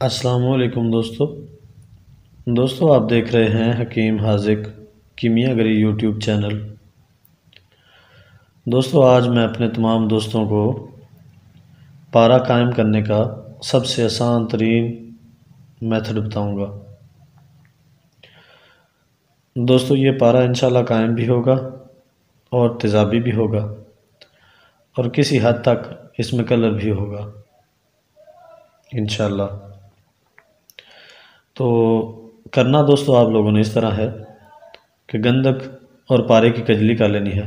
अस्सलामुअलैकुम दोस्तों आप देख रहे हैं हकीम हाजिक कीमियागरी यूट्यूब चैनल। दोस्तों आज मैं अपने तमाम दोस्तों को पारा कायम करने का सबसे आसान तरीन मेथड बताऊंगा। दोस्तों ये पारा इंशाल्लाह कायम भी होगा और तेज़ाबी भी होगा और किसी हद तक इसमें कलर भी होगा इंशाल्लाह। तो करना दोस्तों आप लोगों ने इस तरह है कि गंधक और पारे की कजली कर लेनी है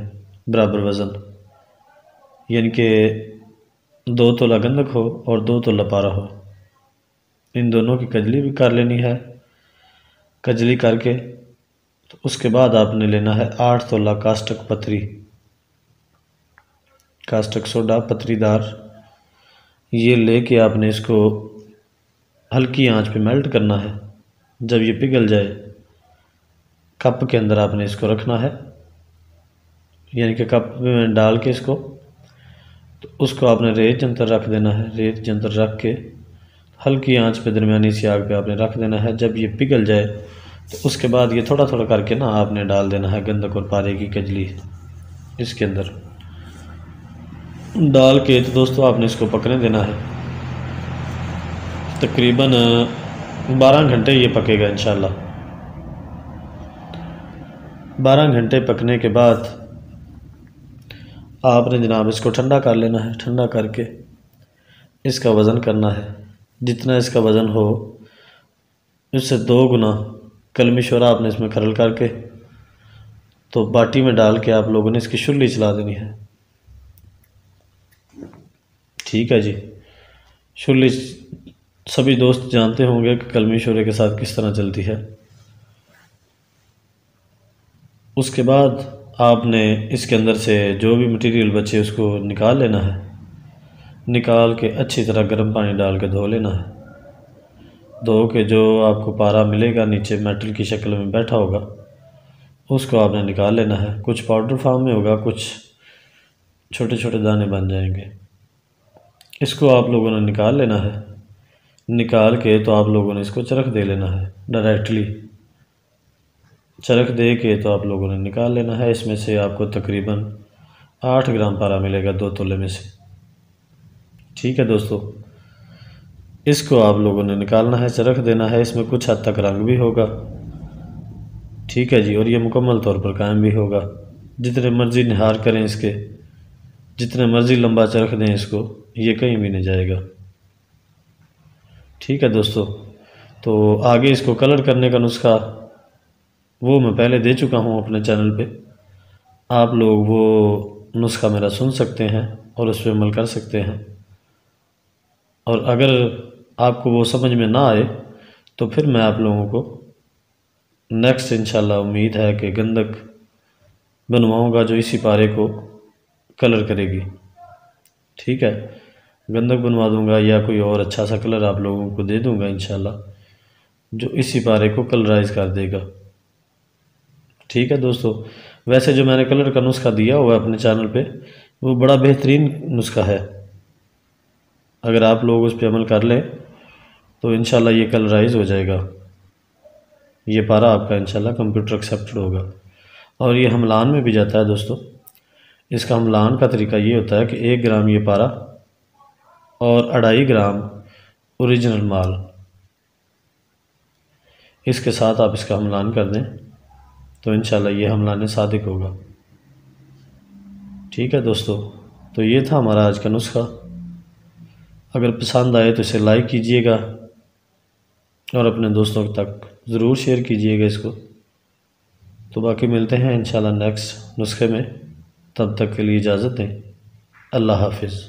बराबर वज़न, यानी कि 2 तोला गंधक हो और 2 तोला पारा हो। इन दोनों की कजली भी कर लेनी है। कजली करके तो उसके बाद आपने लेना है 8 तोला कास्टक पथरी, कास्टक सोडा पथरीदार। ये लेके आपने इसको हल्की आंच पे मेल्ट करना है। जब ये पिघल जाए कप के अंदर आपने इसको रखना है, यानी कि कप में डाल के इसको तो उसको आपने रेत जंतर रख देना है। रेत जंतर रख के हल्की आंच पे दरमियानी सी आग पे आपने रख देना है। जब ये पिघल जाए तो उसके बाद ये थोड़ा थोड़ा करके ना आपने डाल देना है गंधक और पारे की कजली इसके अंदर डाल के। तो दोस्तों आपने इसको पकने देना है। तकरीबन 12 घंटे ये पकेगा इंशाल्लाह। 12 घंटे पकने के बाद आपने जनाब इसको ठंडा कर लेना है। ठंडा करके इसका वज़न करना है। जितना इसका वज़न हो उससे 2 गुना कलमी शोरा आपने इसमें खरल करके तो बाटी में डाल के आप लोगों ने इसकी शुल्ली चला देनी है। ठीक है जी। शुल्ली सभी दोस्त जानते होंगे कि कलमी शोरे के साथ किस तरह चलती है। उसके बाद आपने इसके अंदर से जो भी मटेरियल बचे उसको निकाल लेना है। निकाल के अच्छी तरह गर्म पानी डाल के धो लेना है। धो के जो आपको पारा मिलेगा नीचे मेटल की शक्ल में बैठा होगा उसको आपने निकाल लेना है। कुछ पाउडर फॉर्म में होगा, कुछ छोटे छोटे दाने बन जाएंगे। इसको आप लोगों ने निकाल लेना है। निकाल के तो आप लोगों ने इसको चरख दे लेना है। डायरेक्टली चरख दे के तो आप लोगों ने निकाल लेना है। इसमें से आपको तकरीबन 8 ग्राम पारा मिलेगा 2 तोले में से। ठीक है दोस्तों, इसको आप लोगों ने निकालना है, चरख देना है। इसमें कुछ हद तक रंग भी होगा। ठीक है जी। और ये मुकम्मल तौर पर कायम भी होगा। जितने मर्ज़ी निहार करें इसके, जितने मर्ज़ी लंबा चरख दें इसको, ये कहीं भी नहीं जाएगा। ठीक है दोस्तों, तो आगे इसको कलर करने का नुस्खा वो मैं पहले दे चुका हूँ अपने चैनल पे। आप लोग वो नुस्खा मेरा सुन सकते हैं और उस पर अमल कर सकते हैं। और अगर आपको वो समझ में ना आए तो फिर मैं आप लोगों को नेक्स्ट इंशाल्लाह उम्मीद है कि गंधक बनवाऊँगा जो इसी पारे को कलर करेगी। ठीक है, गंधक बनवा दूँगा या कोई और अच्छा सा कलर आप लोगों को दे दूँगा इंशाल्लाह, जो इसी पारे को कलराइज़ कर देगा। ठीक है दोस्तों, वैसे जो मैंने कलर का नुस्खा दिया हुआ है अपने चैनल पे वो बड़ा बेहतरीन नुस्खा है। अगर आप लोग उस पर अमल कर लें तो इंशाल्लाह ये कलराइज हो जाएगा। ये पारा आपका इंशाल्लाह कंप्यूटर एक्सेप्टेड होगा और ये हमलान में भी जाता है दोस्तों। इसका हमलान का तरीका ये होता है कि 1 ग्राम ये पारा और 2.5 ग्राम ओरिजिनल माल, इसके साथ आप इसका हमलान कर दें तो इंशाल्लाह ये हमलान सादिक होगा। ठीक है दोस्तों, तो ये था हमारा आज का नुस्खा। अगर पसंद आए तो इसे लाइक कीजिएगा और अपने दोस्तों तक ज़रूर शेयर कीजिएगा इसको। तो बाकी मिलते हैं इंशाल्लाह नेक्स्ट नुस्खे में। तब तक के लिए इजाज़त दें। अल्लाह हाफिज़।